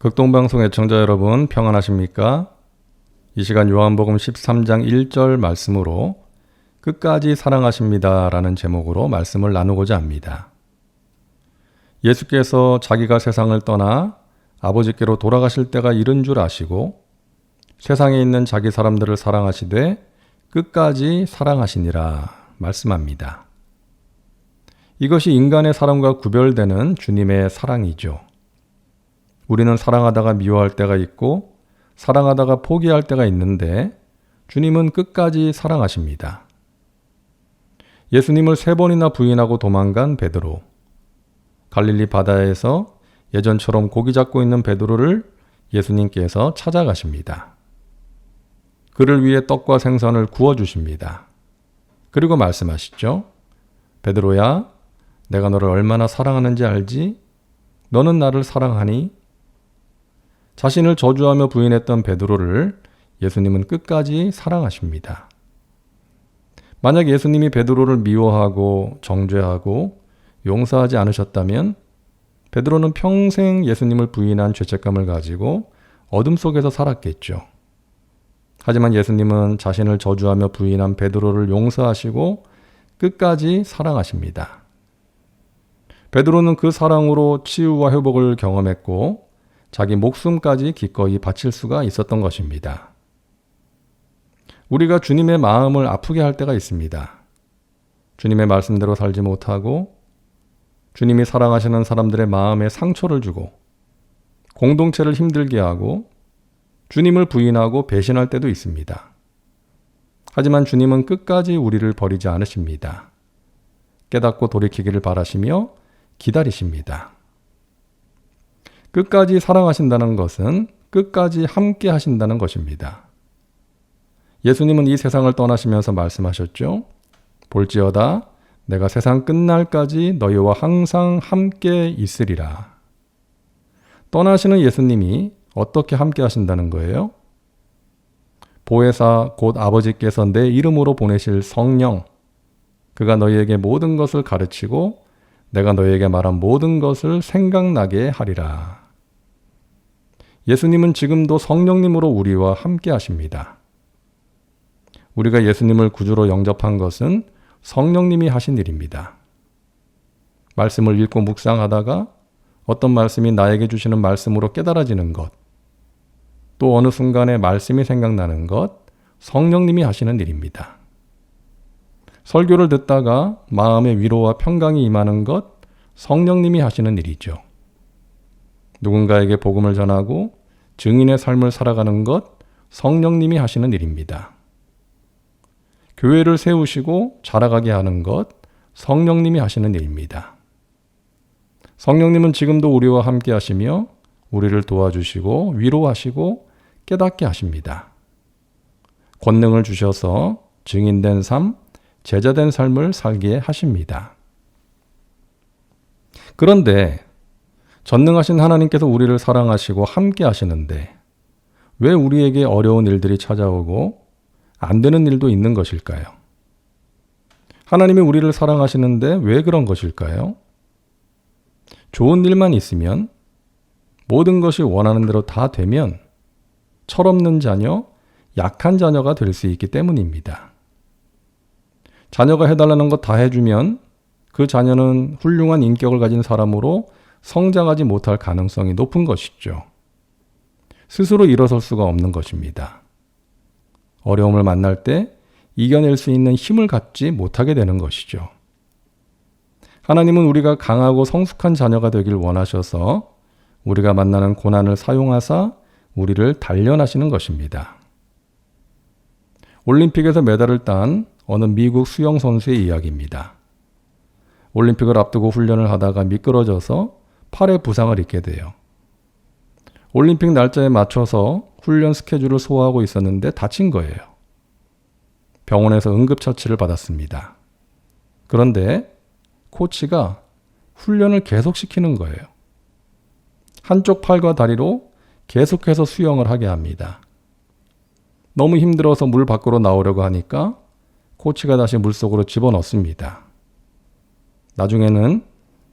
극동방송 애청자 여러분 평안하십니까? 이 시간 요한복음 13장 1절 말씀으로 끝까지 사랑하십니다 라는 제목으로 말씀을 나누고자 합니다. 예수께서 자기가 세상을 떠나 아버지께로 돌아가실 때가 이른 줄 아시고 세상에 있는 자기 사람들을 사랑하시되 끝까지 사랑하시니라 말씀합니다. 이것이 인간의 사랑과 구별되는 주님의 사랑이죠. 우리는 사랑하다가 미워할 때가 있고 사랑하다가 포기할 때가 있는데 주님은 끝까지 사랑하십니다. 예수님을 3번이나 부인하고 도망간 베드로. 갈릴리 바다에서 예전처럼 고기 잡고 있는 베드로를 예수님께서 찾아가십니다. 그를 위해 떡과 생선을 구워주십니다. 그리고 말씀하시죠. 베드로야, 내가 너를 얼마나 사랑하는지 알지? 너는 나를 사랑하니? 자신을 저주하며 부인했던 베드로를 예수님은 끝까지 사랑하십니다. 만약 예수님이 베드로를 미워하고 정죄하고 용서하지 않으셨다면 베드로는 평생 예수님을 부인한 죄책감을 가지고 어둠 속에서 살았겠죠. 하지만 예수님은 자신을 저주하며 부인한 베드로를 용서하시고 끝까지 사랑하십니다. 베드로는 그 사랑으로 치유와 회복을 경험했고 자기 목숨까지 기꺼이 바칠 수가 있었던 것입니다. 우리가 주님의 마음을 아프게 할 때가 있습니다. 주님의 말씀대로 살지 못하고 주님이 사랑하시는 사람들의 마음에 상처를 주고 공동체를 힘들게 하고 주님을 부인하고 배신할 때도 있습니다. 하지만 주님은 끝까지 우리를 버리지 않으십니다. 깨닫고 돌이키기를 바라시며 기다리십니다. 끝까지 사랑하신다는 것은 끝까지 함께 하신다는 것입니다. 예수님은 이 세상을 떠나시면서 말씀하셨죠. 볼지어다 내가 세상 끝날까지 너희와 항상 함께 있으리라. 떠나시는 예수님이 어떻게 함께 하신다는 거예요? 보혜사 곧 아버지께서 내 이름으로 보내실 성령, 그가 너희에게 모든 것을 가르치고 내가 너희에게 말한 모든 것을 생각나게 하리라. 예수님은 지금도 성령님으로 우리와 함께 하십니다. 우리가 예수님을 구주로 영접한 것은 성령님이 하신 일입니다. 말씀을 읽고 묵상하다가 어떤 말씀이 나에게 주시는 말씀으로 깨달아지는 것, 또 어느 순간에 말씀이 생각나는 것, 성령님이 하시는 일입니다. 설교를 듣다가 마음의 위로와 평강이 임하는 것, 성령님이 하시는 일이죠. 누군가에게 복음을 전하고 증인의 삶을 살아가는 것, 성령님이 하시는 일입니다. 교회를 세우시고 자라가게 하는 것, 성령님이 하시는 일입니다. 성령님은 지금도 우리와 함께 하시며 우리를 도와주시고 위로하시고 깨닫게 하십니다. 권능을 주셔서 증인된 삶, 제자된 삶을 살게 하십니다. 그런데 전능하신 하나님께서 우리를 사랑하시고 함께 하시는데 왜 우리에게 어려운 일들이 찾아오고 안 되는 일도 있는 것일까요? 하나님이 우리를 사랑하시는데 왜 그런 것일까요? 좋은 일만 있으면 모든 것이 원하는 대로 다 되면 철없는 자녀, 약한 자녀가 될 수 있기 때문입니다. 자녀가 해달라는 것 다 해주면 그 자녀는 훌륭한 인격을 가진 사람으로 성장하지 못할 가능성이 높은 것이죠. 스스로 일어설 수가 없는 것입니다. 어려움을 만날 때 이겨낼 수 있는 힘을 갖지 못하게 되는 것이죠. 하나님은 우리가 강하고 성숙한 자녀가 되길 원하셔서 우리가 만나는 고난을 사용하사 우리를 단련하시는 것입니다. 올림픽에서 메달을 딴 어느 미국 수영 선수의 이야기입니다. 올림픽을 앞두고 훈련을 하다가 미끄러져서 팔에 부상을 입게 돼요. 올림픽 날짜에 맞춰서 훈련 스케줄을 소화하고 있었는데 다친 거예요. 병원에서 응급처치를 받았습니다. 그런데 코치가 훈련을 계속시키는 거예요. 한쪽 팔과 다리로 계속해서 수영을 하게 합니다. 너무 힘들어서 물 밖으로 나오려고 하니까 코치가 다시 물속으로 집어넣습니다. 나중에는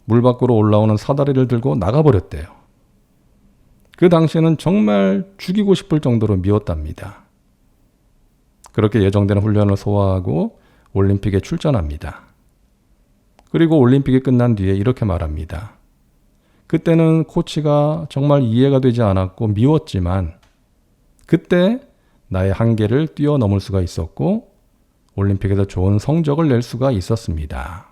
물 밖으로 올라오는 사다리를 들고 나가버렸대요. 그 당시에는 정말 죽이고 싶을 정도로 미웠답니다. 그렇게 예정된 훈련을 소화하고 올림픽에 출전합니다. 그리고 올림픽이 끝난 뒤에 이렇게 말합니다. 그때는 코치가 정말 이해가 되지 않았고 미웠지만 그때 나의 한계를 뛰어넘을 수가 있었고 올림픽에서 좋은 성적을 낼 수가 있었습니다.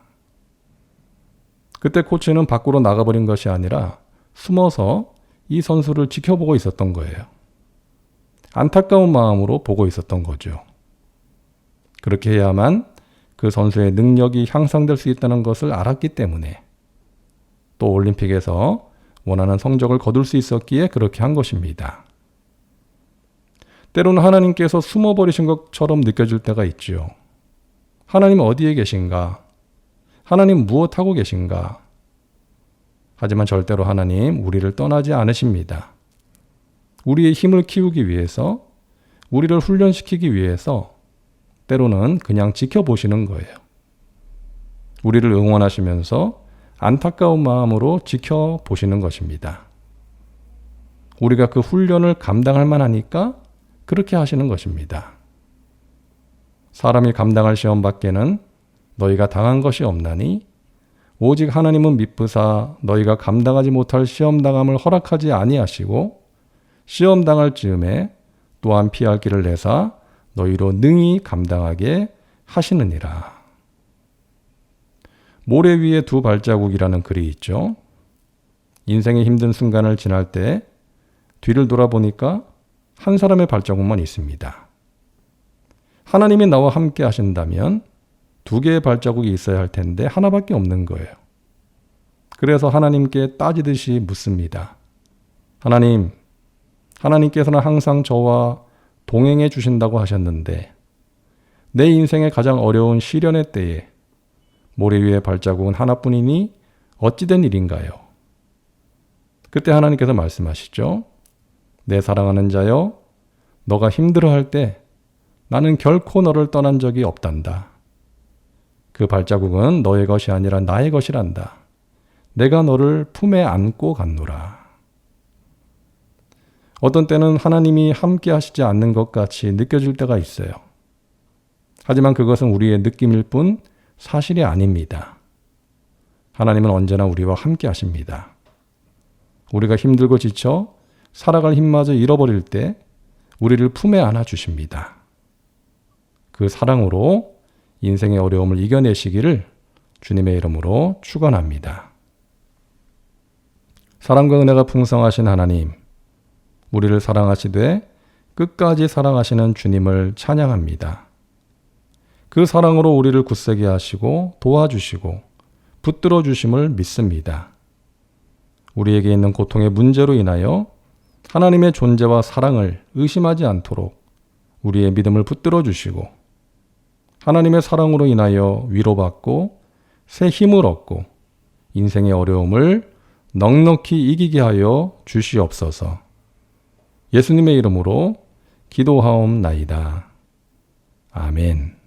그때 코치는 밖으로 나가버린 것이 아니라 숨어서 이 선수를 지켜보고 있었던 거예요. 안타까운 마음으로 보고 있었던 거죠. 그렇게 해야만 그 선수의 능력이 향상될 수 있다는 것을 알았기 때문에 또 올림픽에서 원하는 성적을 거둘 수 있었기에 그렇게 한 것입니다. 때로는 하나님께서 숨어버리신 것처럼 느껴질 때가 있지요. 하나님 어디에 계신가? 하나님 무엇하고 계신가? 하지만 절대로 하나님 우리를 떠나지 않으십니다. 우리의 힘을 키우기 위해서, 우리를 훈련시키기 위해서 때로는 그냥 지켜보시는 거예요. 우리를 응원하시면서 안타까운 마음으로 지켜보시는 것입니다. 우리가 그 훈련을 감당할 만하니까 그렇게 하시는 것입니다. 사람이 감당할 시험 밖에는 너희가 당한 것이 없나니 오직 하나님은 미쁘사 너희가 감당하지 못할 시험당함을 허락하지 아니하시고 시험당할 즈음에 또한 피할 길을 내사 너희로 능히 감당하게 하시느니라. 모래 위에 두 발자국이라는 글이 있죠. 인생의 힘든 순간을 지날 때 뒤를 돌아보니까 한 사람의 발자국만 있습니다. 하나님이 나와 함께 하신다면 두 개의 발자국이 있어야 할 텐데 하나밖에 없는 거예요. 그래서 하나님께 따지듯이 묻습니다. 하나님께서는 항상 저와 동행해 주신다고 하셨는데 내 인생의 가장 어려운 시련의 때에 모래 위의 발자국은 하나뿐이니 어찌된 일인가요? 그때 하나님께서 말씀하시죠. 내 사랑하는 자여, 너가 힘들어할 때 나는 결코 너를 떠난 적이 없단다. 그 발자국은 너의 것이 아니라 나의 것이란다. 내가 너를 품에 안고 갔노라. 어떤 때는 하나님이 함께 하시지 않는 것 같이 느껴질 때가 있어요. 하지만 그것은 우리의 느낌일 뿐 사실이 아닙니다. 하나님은 언제나 우리와 함께 하십니다. 우리가 힘들고 지쳐 살아갈 힘마저 잃어버릴 때 우리를 품에 안아 주십니다. 그 사랑으로 인생의 어려움을 이겨내시기를 주님의 이름으로 축원합니다. 사랑과 은혜가 풍성하신 하나님, 우리를 사랑하시되 끝까지 사랑하시는 주님을 찬양합니다. 그 사랑으로 우리를 굳세게 하시고 도와주시고 붙들어 주심을 믿습니다. 우리에게 있는 고통의 문제로 인하여 하나님의 존재와 사랑을 의심하지 않도록 우리의 믿음을 붙들어 주시고 하나님의 사랑으로 인하여 위로받고 새 힘을 얻고 인생의 어려움을 넉넉히 이기게 하여 주시옵소서. 예수님의 이름으로 기도하옵나이다. 아멘.